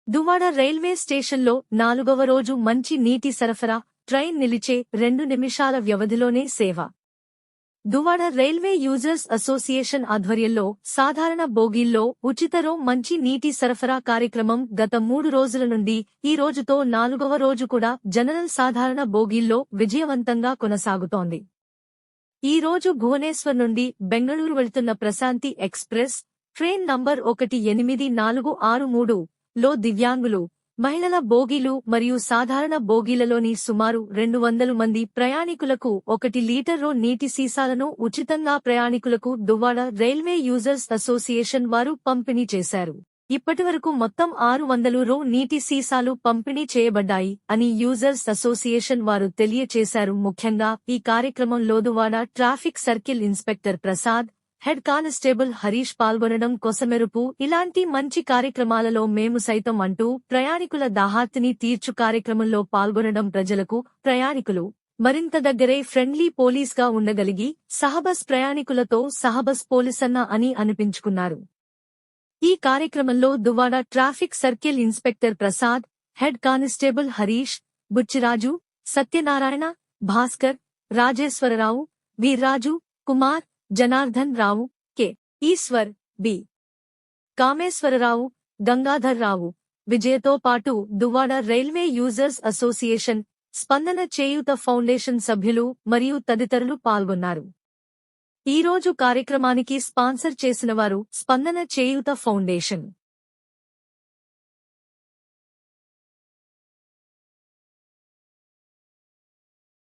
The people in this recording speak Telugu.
దువ్వాడ రైల్వే స్టేషన్లో 4వ రోజు మంచి నీటి సరఫరా, ట్రైన్ నిలిచే 2 నిమిషాల వ్యవధిలోనే సేవ. దువ్వాడ రైల్వే యూజర్స్ అసోసియేషన్ ఆధ్వర్యంలో సాధారణ బోగీల్లో ఉచిత మంచి నీటి సరఫరా కార్యక్రమం గత 3 రోజుల నుండి ఈ రోజుతో 4వ రోజు కూడా జనరల్ సాధారణ బోగీల్లో విజయవంతంగా కొనసాగుతోంది. ఈ రోజు భువనేశ్వర్ నుండి బెంగళూరు వెళ్తున్న ప్రశాంతి ఎక్స్ప్రెస్ ట్రైన్ నంబర్ 18463 లో దివ్యాంగులు, మహిళల బోగీలు మరియు సాధారణ బోగీలలోని సుమారు 200 మంది ప్రయాణికులకు 1 లీటరు నీటి సీసాలను ఉచితంగా ప్రయాణికులకు దువ్వాడ రైల్వే యూజర్స్ అసోసియేషన్ వారు పంపిణీ చేశారు. ఇప్పటివరకు మొత్తం 600 నీటి సీసాలు పంపిణీ చేయబడ్డాయి అని యూజర్స్ అసోసియేషన్ వారు తెలియచేశారు. ముఖ్యంగా ఈ కార్యక్రమంలో Duvvada traffic circle inspector Prasad, head constable Harish పాల్గొనడం కొసమెరుపు. ఇలాంటి మంచి కార్యక్రమాలలో మేము సైతం అంటూ ప్రయాణికుల దాహార్తిని తీర్చు కార్యక్రమంలో పాల్గొనడం ప్రజలకు, ప్రయాణికులు మరింత దగ్గరై ఫ్రెండ్లీ పోలీస్గా ఉండగలిగి సహబస్ ప్రయాణికులతో సహబస్ పోలీసన్న అని అనిపించుకున్నారు. ఈ కార్యక్రమంలో Duvvada traffic circle inspector Prasad, head constable Harish, Butchiraju, Satyanarayana, Bhaskar, Rajeswararao, Veerraju, Kumar, Janardhan Rao, K. Eswar, B. Kameswararao, Gangadhar Rao, విజయతో పాటు దువ్వాడ రైల్వే యూజర్స్ అసోసియేషన్, స్పందన చేయూత ఫౌండేషన్ సభ్యులు మరియు తదితరులు పాల్గొన్నారు. ఈ రోజు కార్యక్రమానికి స్పాన్సర్ చేసినవారు స్పందన చేయూత ఫౌండేషన్.